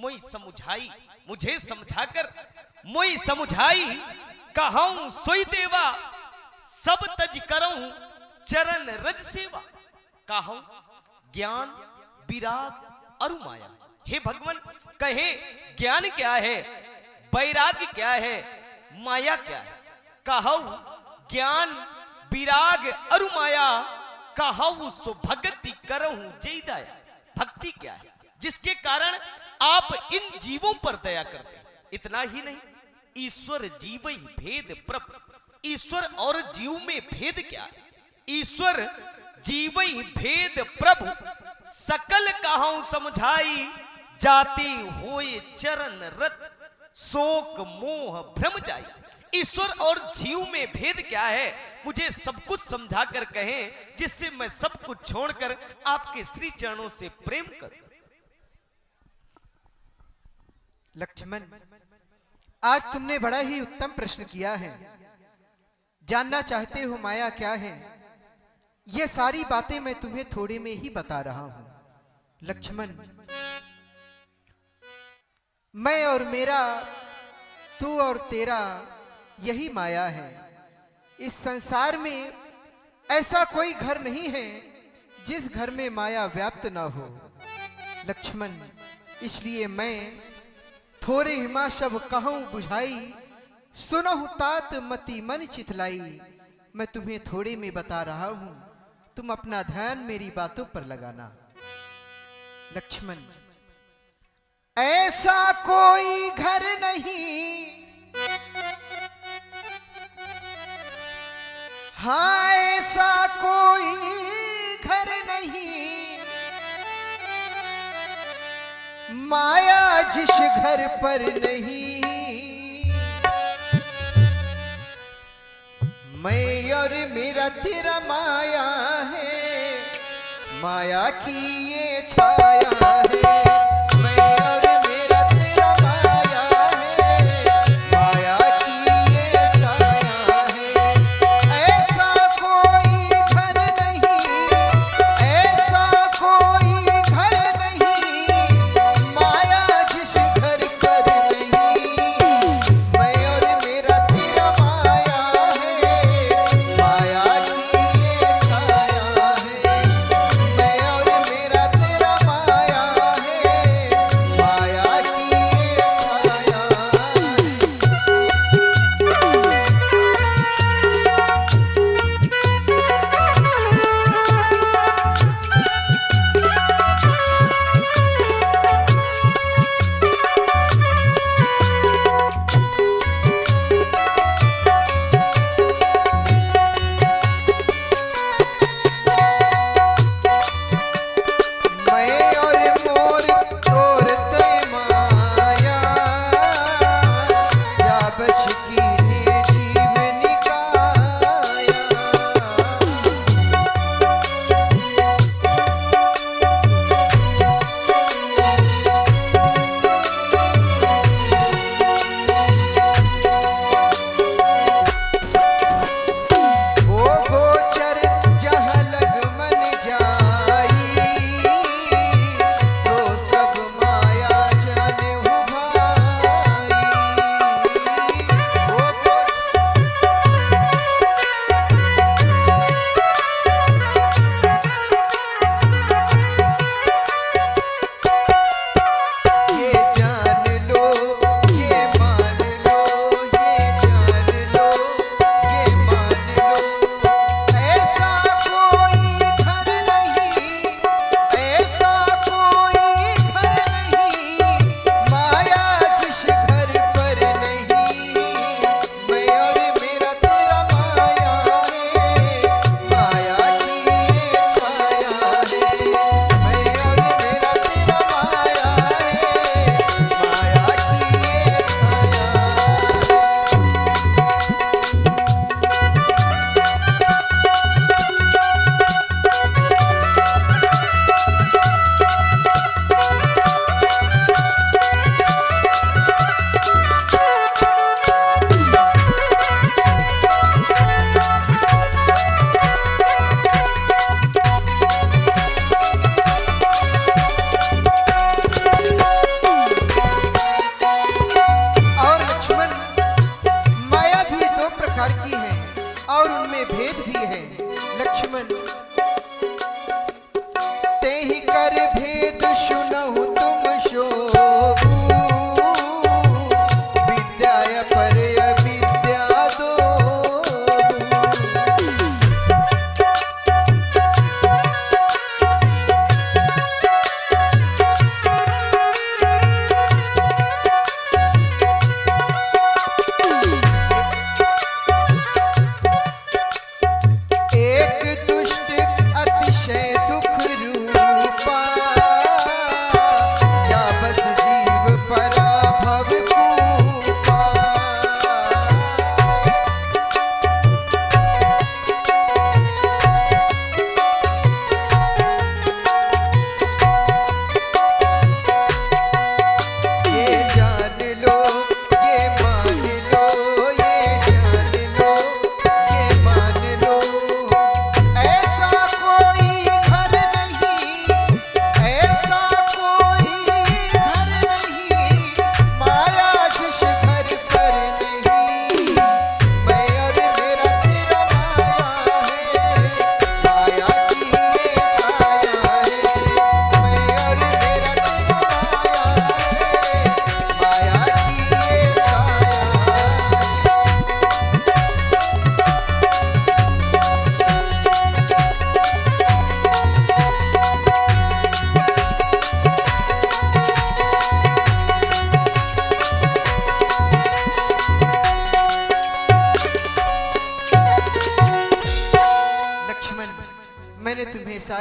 मोई समझाई, मुझे समझाकर मोई समझाई, कहूं सोई देवा सब तज करऊं चरण रज सेवा। कहूं ज्ञान विराग अरु माया। हे भगवान, कहे ज्ञान क्या है, वैराग्य क्या है, माया क्या है। कहूं ज्ञान विराग अरु माया, कहूं सो भक्ति करहूं जय दया। भक्ति क्या है, जिसके कारण आप इन जीवों पर दया करते हैं। इतना ही नहीं, ईश्वर जीव ही भेद प्रभ। ईश्वर और जीव में भेद क्या है? ईश्वर जीव ही भेद प्रभु, सकल कहूं समझाई, जाते होए चरण रत, शोक मोह भ्रम जाई। ईश्वर और जीव में भेद क्या है, मुझे सब कुछ समझा कर कहें, जिससे मैं सब कुछ छोड़कर आपके श्री चरणों से प्रेम करूं। लक्ष्मण, आज तुमने बड़ा ही उत्तम प्रश्न किया है। जानना चाहते हो माया क्या है? ये सारी बातें मैं तुम्हें थोड़े में ही बता रहा हूं। लक्ष्मण, मैं और मेरा, तू और तेरा, यही माया है। इस संसार में ऐसा कोई घर नहीं है जिस घर में माया व्याप्त ना हो। लक्ष्मण, इसलिए मैं थोरे हिमा सब कहूं बुझाई, सुनहु तात मति मन चितलाई। मैं तुम्हें थोड़े में बता रहा हूं, तुम अपना ध्यान मेरी बातों पर लगाना। लक्ष्मण, ऐसा कोई घर नहीं, हाँ ऐसा कोई घर नहीं, माया जिस घर पर नहीं। मैं और मेरा तेरा माया है, माया की ये छाया है। मैं और मेरा तेरा माया है, माया की ये छाया है। ऐसा कोई घर नहीं, ऐसा कोई घर नहीं, माया जिस घर पर नहीं। मैं और मेरा तेरा माया है, माया की ये छाया है। मैं और मेरा तेरा माया है,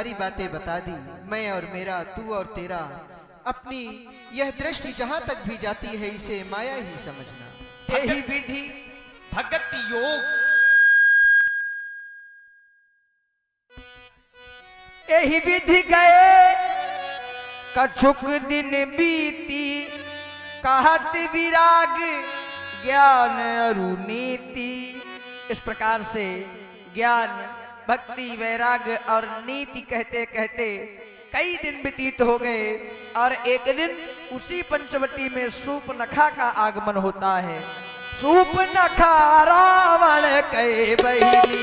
सारी बातें बता दी। मैं और मेरा, तू और तेरा, अपनी यह दृष्टि जहां तक भी जाती है इसे माया ही समझना। यही विधि भगत योग, यही विधि गए कछुक दिन बीती, कहत विराग ज्ञान अरुनीति। इस प्रकार से ज्ञान, भक्ति, वैराग और नीति कहते कहते कई दिन व्यतीत हो गए और एक दिन उसी पंचवटी में सूर्पनखा का आगमन होता है। सूर्पनखा रावण के बहिनी